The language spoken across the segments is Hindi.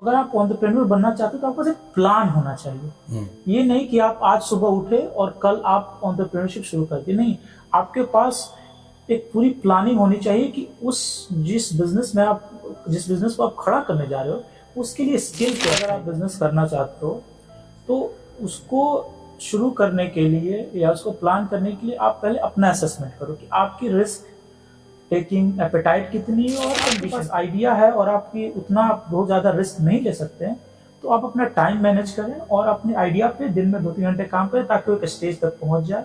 अगर आप एंटरप्रेन्योर बनना चाहते हो तो आपके पास एक प्लान होना चाहिए। ये नहीं कि आप आज सुबह उठे और कल आप एंटरप्रेन्योरशिप शुरू कर दिए, नहीं, आपके पास एक पूरी प्लानिंग होनी चाहिए कि जिस बिजनेस को आप खड़ा करने जा रहे हो उसके लिए स्किल क्या। अगर आप बिजनेस करना चाहते हो तो उसको शुरू करने के लिए या उसको प्लान करने के लिए आप पहले अपना असेसमेंट करो कि आपकी रिस्क टेकिंग एपेटाइट कितनी है और आपके पास आइडिया है और आपकी उतना आप बहुत ज़्यादा रिस्क नहीं ले सकते हैं, तो आप अपना टाइम मैनेज करें और अपने आइडिया पे दिन में 2-3 घंटे काम करें ताकि वो एक स्टेज तक पहुंच जाए।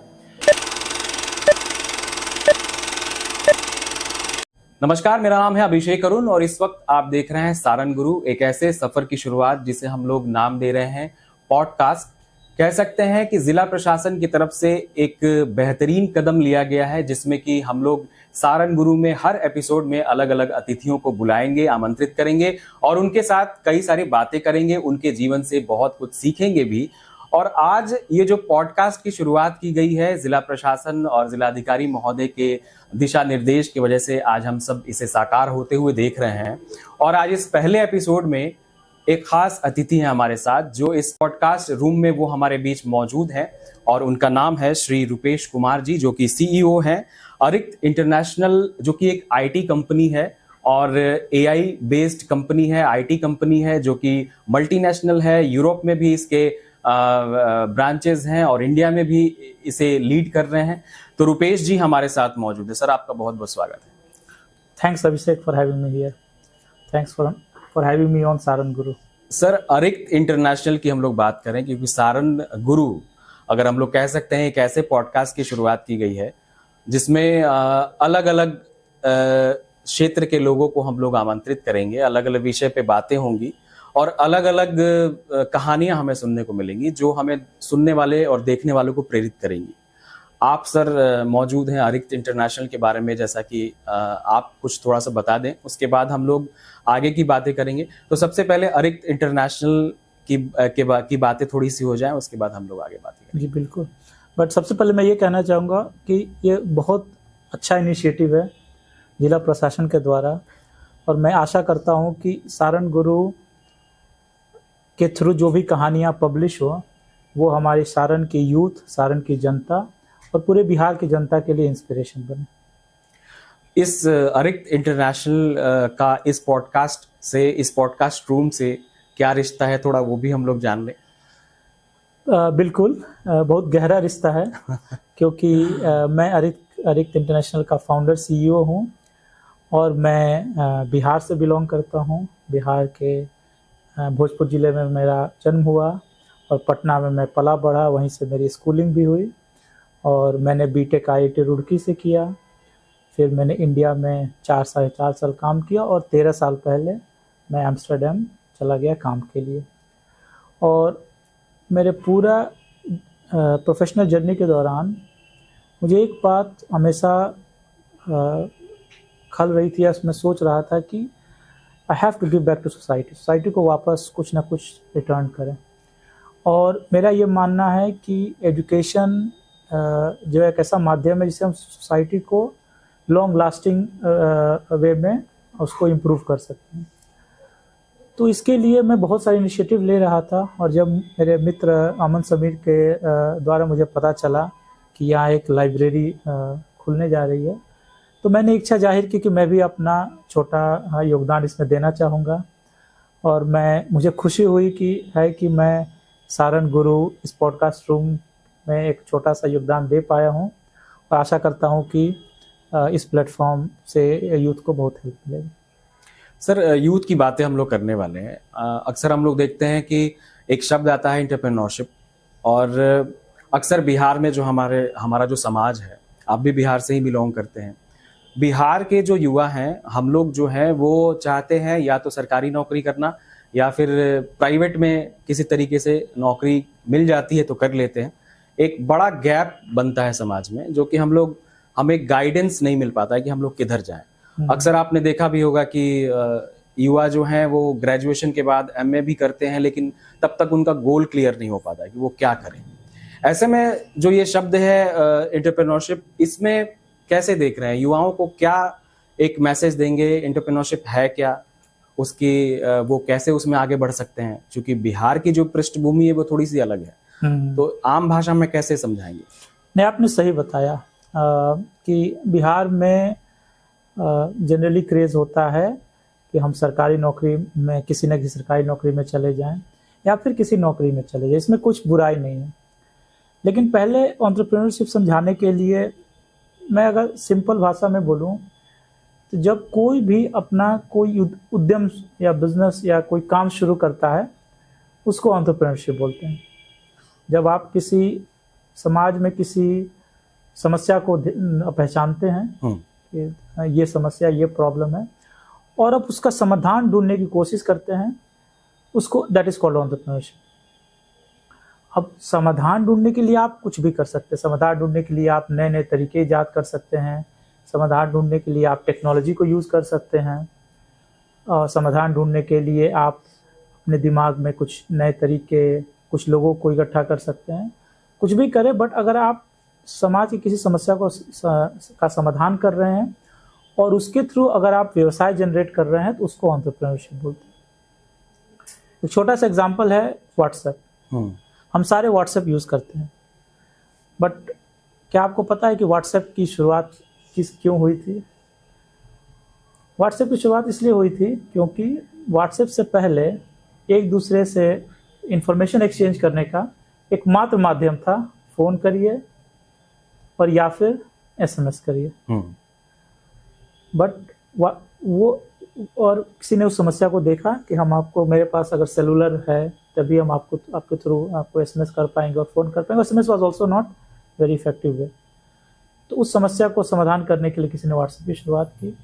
नमस्कार, मेरा नाम है अभिषेक अरुण और इस वक्त आप देख रहे हैं सारन गुरु, एक ऐसे सफर की शुरुआत जिसे हम लोग नाम दे रहे हैं पॉडकास्ट। कह सकते हैं कि जिला प्रशासन की तरफ से एक बेहतरीन कदम लिया गया है जिसमें कि हम लोग सारन गुरु में हर एपिसोड में अलग अलग अतिथियों को बुलाएंगे, आमंत्रित करेंगे और उनके साथ कई सारी बातें करेंगे, उनके जीवन से बहुत कुछ सीखेंगे भी। और आज ये जो पॉडकास्ट की शुरुआत की गई है जिला प्रशासन और जिलाधिकारी महोदय के दिशा निर्देश की वजह से आज हम सब इसे साकार होते हुए देख रहे हैं। और आज इस पहले एपिसोड में एक खास अतिथि है हमारे साथ जो इस पॉडकास्ट रूम में वो हमारे बीच मौजूद हैं और उनका नाम है श्री रुपेश कुमार जी, जो कि सीईओ हैं अरिक्त इंटरनेशनल, जो कि एक आईटी कंपनी है और एआई बेस्ड कंपनी है, आईटी कंपनी है जो कि मल्टीनेशनल है। यूरोप में भी इसके ब्रांचेस हैं और इंडिया में भी इसे लीड कर रहे हैं। तो रुपेश जी हमारे साथ मौजूद है। सर, आपका बहुत बहुत स्वागत है। Thanks Abhishek for having me here. Thanks for having me on Saran Guru. Sir, अरिक्त international की हम लोग बात करें क्योंकि सारन गुरु, अगर हम लोग कह सकते हैं, एक ऐसे पॉडकास्ट की शुरुआत की गई है जिसमें अलग अलग क्षेत्र के लोगों को हम लोग आमंत्रित करेंगे, अलग अलग विषय पे बातें होंगी और अलग अलग कहानियां हमें सुनने को मिलेंगी जो हमें सुनने वाले और देखने वालों को प्रेरित करेंगी। आप सर मौजूद हैं अरिक्त इंटरनेशनल के बारे में, जैसा कि आप कुछ थोड़ा सा बता दें, उसके बाद हम लोग आगे की बातें करेंगे। तो सबसे पहले अरिक्त इंटरनेशनल की बातें थोड़ी सी हो जाएं, उसके बाद हम लोग आगे बातें करेंगे। जी बिल्कुल, बट सबसे पहले मैं ये कहना चाहूँगा कि ये बहुत अच्छा इनिशिएटिव है जिला प्रशासन के द्वारा और मैं आशा करता हूँ कि सारन गुरु के थ्रू जो भी कहानियाँ पब्लिश हो वो हमारी सारन की यूथ, सारन की जनता और पूरे बिहार की जनता के लिए इंस्पिरेशन बने। इस अरिक्त इंटरनेशनल का इस पॉडकास्ट रूम से क्या रिश्ता है, थोड़ा वो भी हम लोग जान लें। बिल्कुल, बहुत गहरा रिश्ता है क्योंकि मैं अरिक्त इंटरनेशनल का फाउंडर सीईओ हूँ और मैं बिहार से बिलोंग करता हूँ। बिहार के भोजपुर ज़िले में मेरा जन्म हुआ और पटना में मैं पला बढ़ा, वहीं से मेरी स्कूलिंग भी हुई और मैंने बीटेक आईआईटी रुड़की से किया। फिर मैंने इंडिया में 4 साल काम किया और 13 साल पहले मैं एम्स्टर्डम चला गया काम के लिए। और मेरे पूरा प्रोफेशनल जर्नी के दौरान मुझे एक बात हमेशा खल रही थी, मैं सोच रहा था कि I have to give back to society को वापस कुछ ना कुछ रिटर्न करें। और मेरा ये मानना है कि एजुकेशन जो है एक ऐसा माध्यम है जिससे हम सोसाइटी को लॉन्ग लास्टिंग वे में उसको इम्प्रूव कर सकते हैं। तो इसके लिए मैं बहुत सारे इनिशिएटिव ले रहा था और जब मेरे मित्र अमन समीर के द्वारा मुझे पता चला कि यहाँ एक लाइब्रेरी खुलने जा रही है तो मैंने इच्छा जाहिर की कि मैं भी अपना छोटा योगदान इसमें देना चाहूँगा। और मुझे खुशी हुई कि मैं सारन गुरु इस पॉडकास्ट रूम में एक छोटा सा योगदान दे पाया हूँ और आशा करता हूँ कि इस प्लेटफॉर्म से यूथ को बहुत हेल्प मिलेगी। सर, यूथ की बातें हम लोग करने वाले हैं। अक्सर हम लोग देखते हैं कि एक शब्द आता है एंटरप्रेन्योरशिप और अक्सर बिहार में जो हमारा जो समाज है, आप भी बिहार से ही बिलोंग करते हैं, बिहार के जो युवा हैं, हम लोग जो हैं वो चाहते हैं या तो सरकारी नौकरी करना या फिर प्राइवेट में किसी तरीके से नौकरी मिल जाती है तो कर लेते हैं। एक बड़ा गैप बनता है समाज में जो कि हमें गाइडेंस नहीं मिल पाता है कि हम लोग किधर जाएं। अक्सर आपने देखा भी होगा कि युवा जो हैं वो ग्रेजुएशन के बाद एमए भी करते हैं लेकिन तब तक उनका गोल क्लियर नहीं हो पाता है कि वो क्या करें। ऐसे में जो ये शब्द है एंटरप्रेन्योरशिप, इसमें कैसे देख रहे हैं, युवाओं को क्या एक मैसेज देंगे, एंटरप्रेन्योरशिप है क्या उसकी वो कैसे उसमें आगे बढ़ सकते हैं, क्योंकि बिहार की जो पृष्ठभूमि है वो थोड़ी सी अलग है, तो आम भाषा में कैसे समझाएंगे? नहीं, आपने सही बताया कि बिहार में जनरली क्रेज होता है कि हम सरकारी नौकरी में, किसी न किसी सरकारी नौकरी में चले जाएं या फिर किसी नौकरी में चले जाएं, इसमें कुछ बुराई नहीं है। लेकिन पहले एंटरप्रेन्योरशिप समझाने के लिए मैं अगर सिंपल भाषा में बोलूं तो जब कोई भी अपना कोई उद्यम या बिजनेस या कोई काम शुरू करता है उसको एंटरप्रेन्योरशिप बोलते हैं। जब आप किसी समाज में किसी समस्या को पहचानते हैं कि ये समस्या, ये प्रॉब्लम है, और अब उसका समाधान ढूंढने की कोशिश करते हैं, उसको दैट इज कॉल्ड एंटरप्रेन्योरशिप। अब समाधान ढूंढने के लिए आप कुछ भी कर सकते हैं। समाधान ढूंढने के लिए आप नए नए तरीके ईजाद कर सकते हैं। समाधान ढूंढने के लिए आप टेक्नोलॉजी को यूज़ कर सकते हैं। और समाधान ढूंढने के लिए आप अपने दिमाग में कुछ नए तरीके, कुछ लोगों को इकट्ठा कर सकते हैं, कुछ भी करें। बट अगर आप समाज की किसी समस्या का समाधान कर रहे हैं और उसके थ्रू अगर आप व्यवसाय जनरेट कर रहे हैं तो उसको एंटरप्रेन्योरशिप बोलते हैं। एक छोटा सा एग्जांपल है व्हाट्सएप। हम सारे व्हाट्सएप यूज़ करते हैं, बट क्या आपको पता है कि व्हाट्सएप की शुरुआत क्यों हुई थी? व्हाट्सएप की शुरुआत इसलिए हुई थी क्योंकि व्हाट्सएप से पहले एक दूसरे से इंफॉर्मेशन एक्सचेंज करने का एकमात्र माध्यम था फ़ोन करिए और या फिर एसएमएस करिए। बट वो और किसी ने उस समस्या को देखा कि हम आपको, मेरे पास अगर सेलुलर है तभी हम आपके थ्रू आपको एसएमएस कर पाएंगे और फ़ोन कर पाएंगे। SMS was also not very effective way. तो उस समस्या को समाधान करने के लिए किसी ने व्हाट्सएप की शुरुआत की।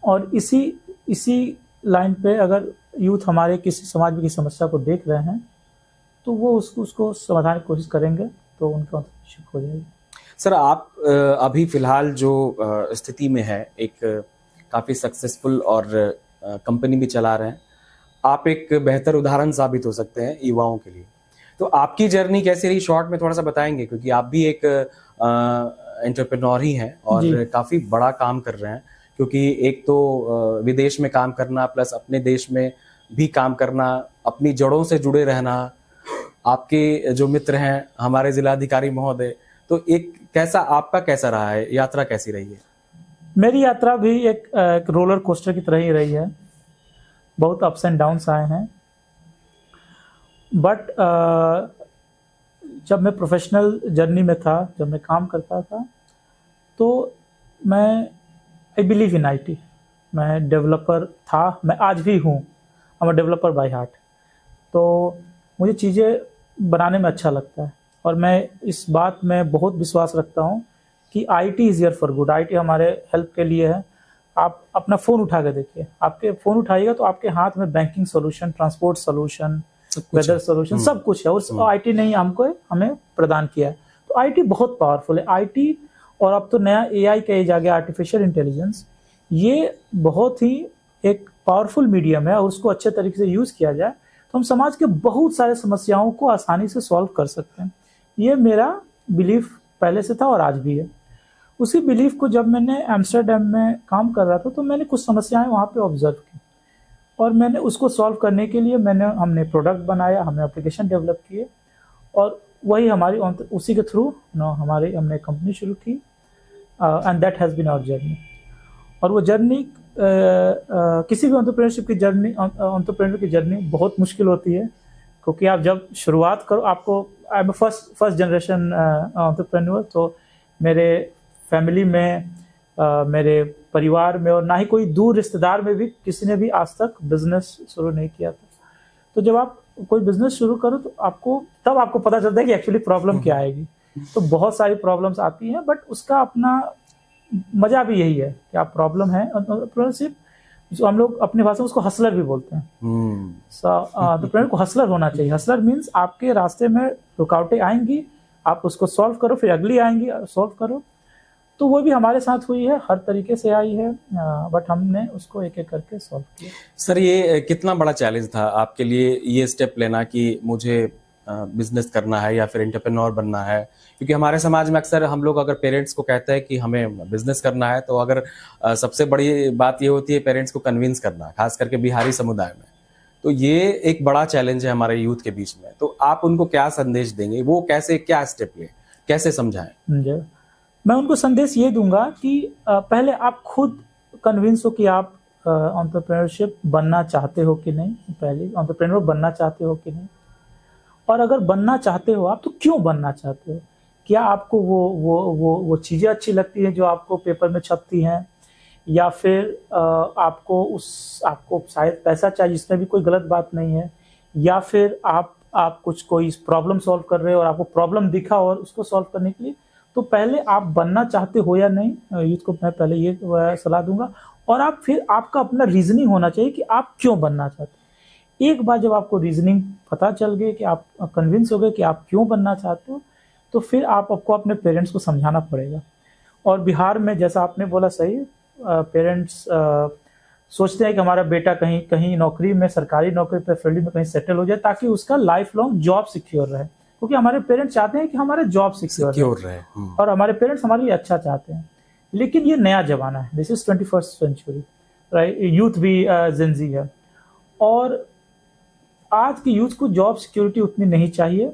और इसी लाइन पे अगर यूथ हमारे किसी समाज में किसी समस्या को देख रहे हैं तो वो उसको समाधान की कोशिश करेंगे तो उनका एंटरप्रेन्योरशिप हो जाएगी। सर, आप अभी फिलहाल जो स्थिति में है, एक काफ़ी सक्सेसफुल और कंपनी भी चला रहे हैं, आप एक बेहतर उदाहरण साबित हो सकते हैं युवाओं के लिए। तो आपकी जर्नी कैसी रही, शॉर्ट में थोड़ा सा बताएंगे, क्योंकि आप भी एक एंटरप्रेन्योर ही हैं और काफ़ी बड़ा काम कर रहे हैं। क्योंकि एक तो विदेश में काम करना प्लस अपने देश में भी काम करना, अपनी जड़ों से जुड़े रहना, आपके जो मित्र हैं हमारे जिलाधिकारी महोदय, तो आपका कैसा रहा है, यात्रा कैसी रही है? मेरी यात्रा भी एक रोलर कोस्टर की तरह ही रही है। बहुत अप्स एंड डाउन्स आए हैं। बट जब मैं प्रोफेशनल जर्नी में था, जब मैं काम करता था, तो मैं आई बिलीव इन IT। मैं डेवलपर था, मैं आज भी हूँ, I am developer by heart. तो मुझे चीज़ें बनाने में अच्छा लगता है और मैं इस बात में बहुत विश्वास रखता हूँ कि IT is here for good. IT हमारे हेल्प के लिए है। आप अपना फ़ोन उठा के देखिए, आपके फ़ोन उठाइएगा तो आपके हाथ में banking solution, transport solution, weather solution, सब कुछ है। और IT ने हमें प्रदान किया है। तो IT बहुत पावरफुल है। IT और अब तो नया AI का एज आ गया, आर्टिफिशियल इंटेलिजेंस। ये बहुत ही एक पावरफुल मीडियम है और उसको अच्छे तरीके से यूज़ किया जाए तो हम समाज के बहुत सारे समस्याओं को आसानी से सॉल्व कर सकते हैं। ये मेरा बिलीफ पहले से था और आज भी है। उसी बिलीफ को जब मैंने एम्स्टर्डम में काम कर रहा था तो मैंने कुछ समस्याएं वहाँ पे ऑब्जर्व की और मैंने उसको सॉल्व करने के लिए हमने प्रोडक्ट बनाया, हमने एप्लीकेशन डेवलप किए और वही उसी के थ्रू हमने कंपनी शुरू की and that has been our journey. और वो जर्नी किसी भी एंटरप्रेन्योर की जर्नी बहुत मुश्किल होती है, क्योंकि आप जब शुरुआत करो, आपको I am first generation entrepreneur. तो मेरे फैमिली में, मेरे परिवार में और ना ही कोई दूर रिश्तेदार में भी किसी ने भी आज तक बिजनेस शुरू नहीं किया था। तो जब आप कोई बिजनेस शुरू करो तो तब आपको पता चलता है कि एक्चुअली प्रॉब्लम क्या आएगी। तो बहुत सारी प्रॉब्लम्स आती हैं, बट उसका अपना मजा भी यही है कि आप प्रॉब्लम है। एंटरप्रेन्योरशिप जो हम लोग अपनी भाषा में उसको हसलर भी बोलते हैं। एंटरप्रेन्योर को हसलर होना चाहिए। हसलर मीन्स आपके रास्ते में रुकावटें आएंगी, आप उसको सॉल्व करो, फिर अगली आएंगी, सॉल्व करो। तो वो भी हमारे साथ हुई है, हर तरीके से आई है, बट हमने उसको एक एक करके सॉल्व किया। सर, ये कितना बड़ा चैलेंज था आपके लिए ये स्टेप लेना कि मुझे बिजनेस करना है या फिर एंटरप्रेन्योर बनना है? क्योंकि हमारे समाज में अक्सर हम लोग अगर पेरेंट्स को कहते हैं कि हमें बिजनेस करना है, तो अगर सबसे बड़ी बात ये होती है पेरेंट्स को कन्विंस करना, खास करके बिहारी समुदाय में। तो ये एक बड़ा चैलेंज है हमारे यूथ के बीच में। तो आप उनको क्या संदेश देंगे, वो कैसे क्या स्टेप लें, कैसे समझाएं? जी, मैं उनको संदेश ये दूंगा कि पहले आप खुद कन्विंस हो कि आप एंटरप्रेन्योरशिप बनना चाहते हो कि नहीं, पहले एंटरप्रेन्योर बनना चाहते हो कि नहीं, और अगर बनना चाहते हो आप तो क्यों बनना चाहते हो। क्या आपको वो चीज़ें अच्छी लगती हैं जो आपको पेपर में छपती हैं, या फिर आपको शायद पैसा चाहिए, जिसमें भी कोई गलत बात नहीं है, या फिर आप कोई प्रॉब्लम सॉल्व कर रहे हो और आपको प्रॉब्लम दिखा और उसको सॉल्व करने के लिए, तो पहले आप बनना चाहते हो या नहीं, यूथ को मैं पहले ये सलाह दूंगा। और फिर आपका अपना रीजनिंग होना चाहिए कि आप क्यों बनना चाहते हैं। एक बार जब आपको रीजनिंग पता चल गई कि आप कन्विंस हो गए कि आप क्यों बनना चाहते हो, तो फिर आपको अपने पेरेंट्स को समझाना पड़ेगा। और बिहार में जैसा आपने बोला सही, पेरेंट्स सोचते हैं कि हमारा बेटा कहीं नौकरी में, सरकारी नौकरी पे फील्ड में कहीं सेटल हो जाए ताकि उसका लाइफ लॉन्ग जॉब सिक्योर रहे, क्योंकि हमारे पेरेंट्स चाहते हैं कि हमारा जॉब सिक्योर रहे। और हमारे पेरेंट्स हमारे लिए अच्छा चाहते हैं। लेकिन ये नया जमाना है, this is 21st century, right. Youth भी जेनजी है, और आज की यूथ को जॉब सिक्योरिटी उतनी नहीं चाहिए।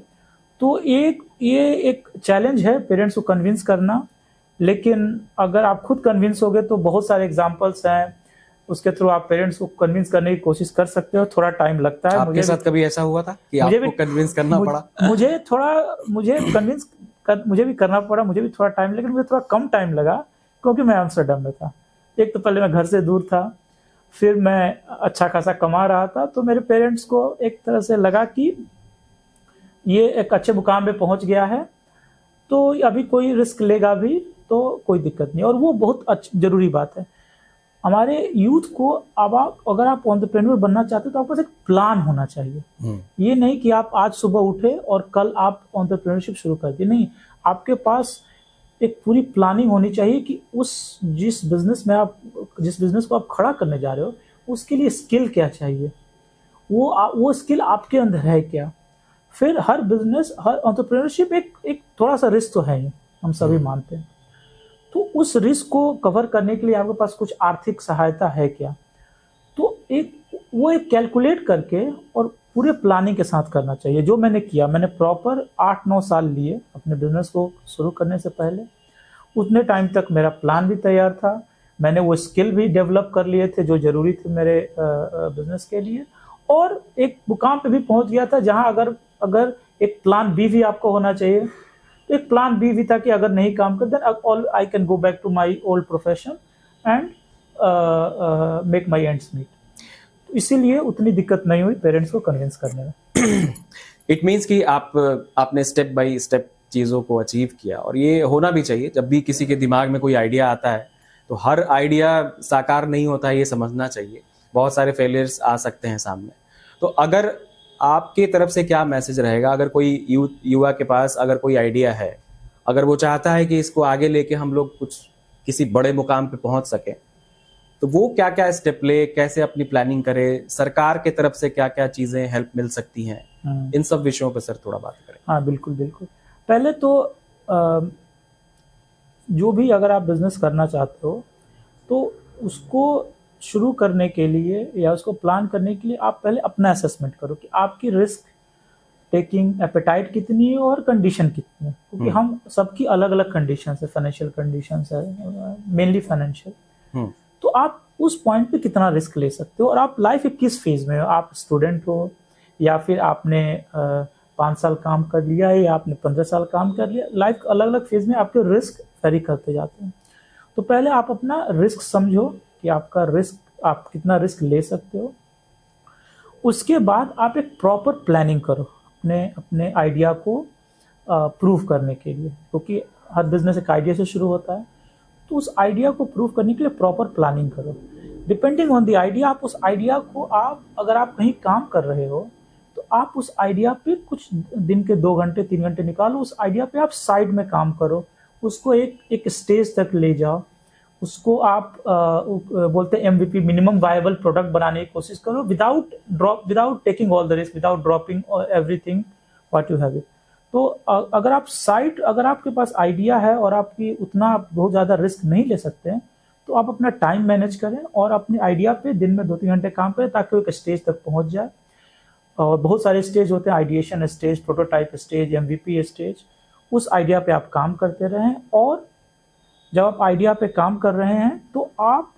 तो ये एक चैलेंज है पेरेंट्स को कन्विंस करना। लेकिन अगर आप खुद कन्विंस हो गए तो बहुत सारे एग्जांपल्स हैं, उसके थ्रू आप पेरेंट्स को कन्विंस करने की कोशिश कर सकते हो। थोड़ा टाइम लगता है। आपके साथ कभी ऐसा हुआ था कि आपको कन्विंस करना पड़ा? मुझे भी करना पड़ा, मुझे भी थोड़ा टाइम, लेकिन मुझे थोड़ा कम टाइम लगा क्योंकि मैं एम्स्टर्डम में था। एक तो पहले मैं घर से दूर था, फिर मैं अच्छा खासा कमा रहा था, तो मेरे पेरेंट्स को एक तरह से लगा कि ये एक अच्छे मुकाम पे पहुंच गया है, तो अभी कोई रिस्क लेगा भी तो कोई दिक्कत नहीं। और वो बहुत जरूरी बात है हमारे यूथ को। अब अगर आप एंटरप्रेन्योर बनना चाहते हो तो आपके पास एक प्लान होना चाहिए। ये नहीं कि आप आज सुबह उठे और कल आप एंटरप्रेन्योरशिप शुरू कर दिए, नहीं। आपके पास एक पूरी प्लानिंग होनी चाहिए कि जिस बिजनेस को आप खड़ा करने जा रहे हो उसके लिए स्किल क्या चाहिए, वो स्किल आपके अंदर है क्या। फिर हर एंटरप्रेन्योरशिप एक थोड़ा सा रिस्क तो है ही, हम सभी मानते हैं। तो उस रिस्क को कवर करने के लिए आपके पास कुछ आर्थिक सहायता है क्या, तो वो कैलकुलेट करके और पूरे प्लानिंग के साथ करना चाहिए। जो मैंने किया, मैंने प्रॉपर 8-9 साल लिए अपने बिजनेस को शुरू करने से पहले। उतने टाइम तक मेरा प्लान भी तैयार था, मैंने वो स्किल भी डेवलप कर लिए थे जो जरूरी थे मेरे बिजनेस के लिए, और एक मुकाम पे भी पहुंच गया था जहां अगर एक प्लान बी भी आपको होना चाहिए। तो एक प्लान बी भी था कि अगर नहीं काम कर, then I can go back to my old profession and make my ends meet. तो इसीलिए उतनी दिक्कत नहीं हुई पेरेंट्स को कन्विंस करने में। इट मीन्स कि आपने स्टेप बाय स्टेप चीज़ों को अचीव किया, और ये होना भी चाहिए। जब भी किसी के दिमाग में कोई आइडिया आता है तो हर आइडिया साकार नहीं होता है, ये समझना चाहिए। बहुत सारे फेलियर्स आ सकते हैं सामने। तो अगर आपके तरफ से क्या मैसेज रहेगा, अगर कोई युवा के पास अगर कोई आइडिया है, अगर वो चाहता है कि इसको आगे लेके हम लोग किसी बड़े मुकाम पे पहुंच सके, तो वो क्या क्या स्टेप ले, कैसे अपनी प्लानिंग करे, सरकार के तरफ से क्या क्या चीजें हेल्प मिल सकती हैं, इन सब विषयों पर सर थोड़ा बात करें। हाँ, बिल्कुल बिल्कुल। पहले तो जो भी अगर आप बिजनेस करना चाहते हो तो उसको शुरू करने के लिए या उसको प्लान करने के लिए आप पहले अपना असेसमेंट करो कि आपकी रिस्क टेकिंग एपेटाइट कितनी है और कंडीशन कितनी है, क्योंकि हम सबकी अलग अलग कंडीशन है, फाइनेंशियल कंडीशन है, मेनली फाइनेंशियल। तो आप उस पॉइंट पे कितना रिस्क ले सकते हो, और आप लाइफ के किस फेज में हो। आप स्टूडेंट हो, या फिर आपने 5 साल काम कर लिया है, या आपने 15 साल काम कर लिया। लाइफ अलग अलग फेज में आपके रिस्क वेरी करते जाते हैं। तो पहले आप अपना रिस्क समझो कि आप कितना रिस्क ले सकते हो। उसके बाद आप एक प्रॉपर प्लानिंग करो अपने आइडिया को प्रूव करने के लिए, क्योंकि हर बिजनेस एक आइडिया से शुरू होता है। तो उस आइडिया को प्रूव करने के लिए प्रॉपर प्लानिंग करो। डिपेंडिंग ऑन द आइडिया, आप उस आइडिया को अगर आप कहीं काम कर रहे हो तो आप उस आइडिया पे कुछ दिन के 2 घंटे 3 घंटे निकालो, उस आइडिया पे आप साइड में काम करो, उसको एक स्टेज तक ले जाओ, उसको आप बोलते हैं MVP, मिनिमम वायबल प्रोडक्ट बनाने की कोशिश करो, without taking all the risk, without dropping everything what you have it. तो अगर आपके पास आइडिया है और आपकी उतना बहुत ज़्यादा रिस्क नहीं ले सकते हैं, तो आप अपना टाइम मैनेज करें और अपने आइडिया पे दिन में 2-3 घंटे काम करें ताकि वो एक स्टेज तक पहुंच जाए। और बहुत सारे स्टेज होते हैं, ideation stage, prototype stage, MVP stage. उस आइडिया पे आप काम करते रहें, और जब आप आइडिया पे काम कर रहे हैं तो आप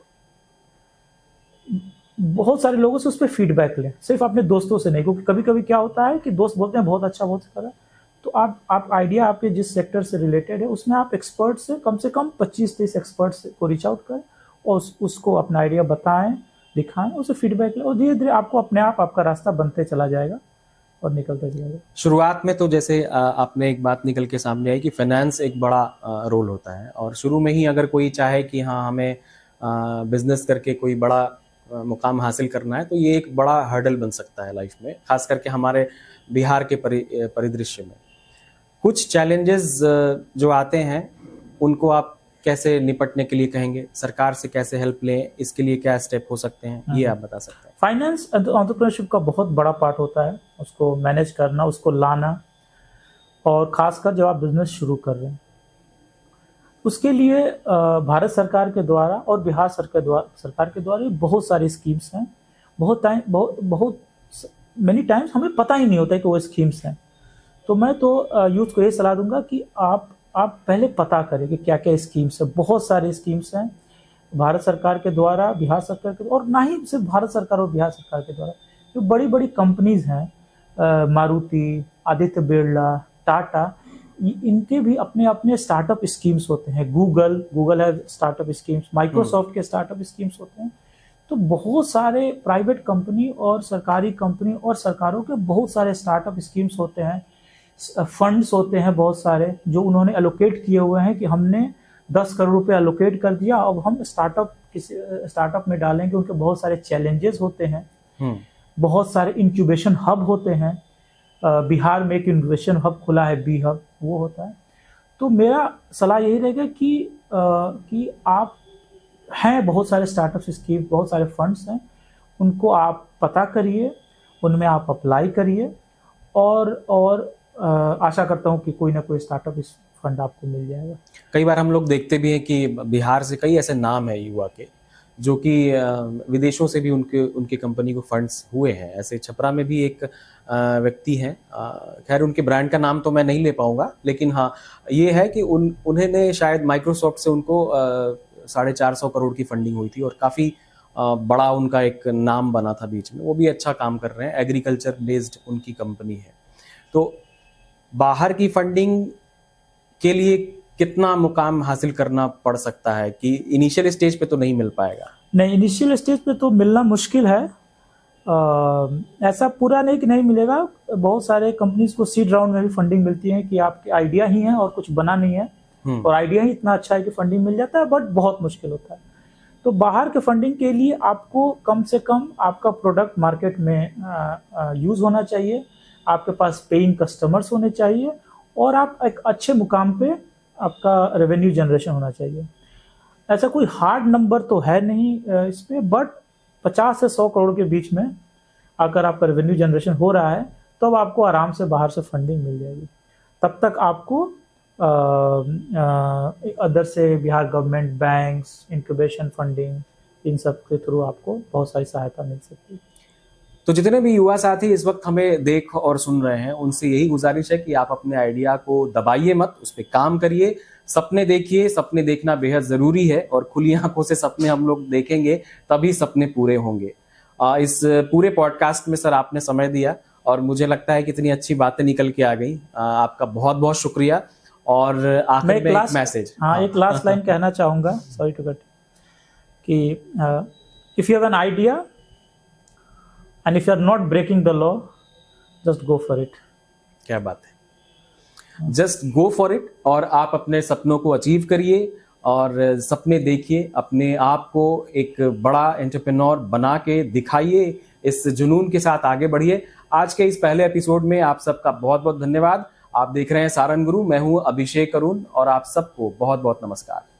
बहुत सारे लोगों से उस पर फीडबैक लें, सिर्फ अपने दोस्तों से नहीं। क्योंकि कभी कभी क्या होता है कि दोस्त बोलते हैं बहुत अच्छा, बहुत अच्छा, तो आप आइडिया आपके जिस सेक्टर से रिलेटेड है उसमें आप एक्सपर्ट से कम 25-30 एक्सपर्ट्स को रीच आउट करें और उसको अपना आइडिया बताएं, दिखाएं, उसे फीडबैक लें, और धीरे धीरे आपको अपने आप आपका रास्ता बनते चला जाएगा और निकलता जाएगा। शुरुआत में तो जैसे आपने एक बात निकल के सामने आई कि फाइनेंस एक बड़ा रोल होता है, और शुरू में ही अगर कोई चाहे कि हाँ हमें बिजनेस करके कोई बड़ा मुकाम हासिल करना है, तो ये एक बड़ा हर्डल बन सकता है लाइफ में, खास करके हमारे बिहार के परिदृश्य में। कुछ चैलेंजेस जो आते हैं उनको आप कैसे निपटने के लिए कहेंगे, सरकार से कैसे हेल्प लें, इसके लिए क्या स्टेप हो सकते हैं, ये आप बता सकते हैं। फाइनेंस एंटरप्रेन्योरशिप का बहुत बड़ा पार्ट होता है, उसको मैनेज करना, उसको लाना, और खासकर जब आप बिजनेस शुरू कर रहे हैं उसके लिए भारत सरकार के द्वारा और बिहार सरकार के द्वारा बहुत सारी स्कीम्स हैं। बहुत मेनी टाइम्स हमें पता ही नहीं होता है कि वो स्कीम्स हैं। तो मैं तो यूथ को ये सलाह दूंगा कि आप पहले पता करें कि क्या क्या स्कीम्स है। बहुत सारी स्कीम्स हैं भारत सरकार के द्वारा, बिहार सरकार के, और ना ही सिर्फ भारत सरकार और बिहार सरकार के द्वारा, जो बड़ी बड़ी कंपनीज हैं, मारुति, आदित्य बिरला, टाटा, इनके भी अपने अपने स्टार्टअप स्कीम्स होते हैं। गूगल है स्टार्टअप स्कीम्स, माइक्रोसॉफ्ट के स्टार्टअप स्कीम्स होते हैं। तो बहुत सारे प्राइवेट कंपनी और सरकारी कंपनी और सरकारों के बहुत सारे स्टार्टअप स्कीम्स होते हैं, फंड्स होते हैं बहुत सारे, जो उन्होंने एलोकेट किए हुए हैं कि हमने 10 करोड़ रुपए एलोकेट कर दिया, अब हम स्टार्टअप में डालेंगे। उनके बहुत सारे चैलेंजेस होते हैं, बहुत सारे इंक्यूबेशन हब होते हैं। बिहार में एक इंक्यूबेशन हब खुला है, बी हब, वो होता है। तो मेरा सलाह यही रहेगा कि आप हैं बहुत सारे स्टार्टअप स्कीम, बहुत सारे फंड्स हैं, उनको आप पता करिए, उनमें आप अप्लाई करिए, और आशा करता हूं कि कोई ना कोई स्टार्टअप फंड आपको मिल जाएगा। कई बार हम लोग देखते भी हैं कि बिहार से कई ऐसे नाम है युवा के जो कि विदेशों से भी उनके कंपनी को फंड्स हुए हैं। ऐसे छपरा में भी एक व्यक्ति हैं, खैर उनके ब्रांड का नाम तो मैं नहीं ले पाऊंगा, लेकिन हाँ ये है कि उन्होंने शायद माइक्रोसॉफ्ट से उनको 450 करोड़ की फंडिंग हुई थी, और काफ़ी बड़ा उनका एक नाम बना था बीच में। वो भी अच्छा काम कर रहे हैं, एग्रीकल्चर बेस्ड उनकी कंपनी है। तो बाहर की फंडिंग के लिए कितना मुकाम हासिल करना पड़ सकता है कि इनिशियल स्टेज पे तो नहीं मिल पाएगा? नहीं, इनिशियल स्टेज पे तो मिलना मुश्किल है। ऐसा पूरा नहीं कि नहीं मिलेगा। बहुत सारे कंपनीज को सीड राउंड में भी फंडिंग मिलती है कि आपके आइडिया ही है और कुछ बना नहीं है, और आइडिया ही इतना अच्छा है कि फंडिंग मिल जाता है, बट बहुत मुश्किल होता है। तो बाहर के फंडिंग के लिए आपको कम से कम आपका प्रोडक्ट मार्केट में यूज होना चाहिए, आपके पास पेइंग कस्टमर्स होने चाहिए, और आप एक अच्छे मुकाम पे आपका रेवेन्यू जनरेशन होना चाहिए। ऐसा कोई हार्ड नंबर तो है नहीं इस पे, बट 50 से 100 करोड़ के बीच में अगर आपका रेवेन्यू जनरेशन हो रहा है तो अब आपको आराम से बाहर से फंडिंग मिल जाएगी। तब तक आपको अदर से Bihar government, banks, incubation funding, इन सब के थ्रू आपको बहुत सारी सहायता मिल सकती है। तो जितने भी युवा साथी इस वक्त हमें देख और सुन रहे हैं, उनसे यही गुजारिश है कि आप अपने आइडिया को दबाइए मत, उस पर काम करिए, सपने देखिए। सपने देखना बेहद जरूरी है, और खुली आंखों से सपने हम लोग देखेंगे तभी सपने पूरे होंगे। इस पूरे पॉडकास्ट में सर आपने समय दिया, और मुझे लगता है कितनी अच्छी बातें निकल के आ गई। आपका बहुत बहुत शुक्रिया। और आखिर में एक मैसेज, एक लास्ट लाइन कहना चाहूंगा, सॉरी टू कट, कि if you have an idea and if you are not breaking the law, just go for it। क्या बात है, just go for it। और आप अपने सपनों को अचीव करिए और सपने देखिए, अपने आप को एक बड़ा एंटरप्रेन्योर बना के दिखाइए, इस जुनून के साथ आगे बढ़िए। आज के इस पहले एपिसोड में आप सबका बहुत बहुत धन्यवाद। आप देख रहे हैं सारन गुरु, मैं हूं अभिषेक अरुण, और आप सबको बहुत बहुत नमस्कार।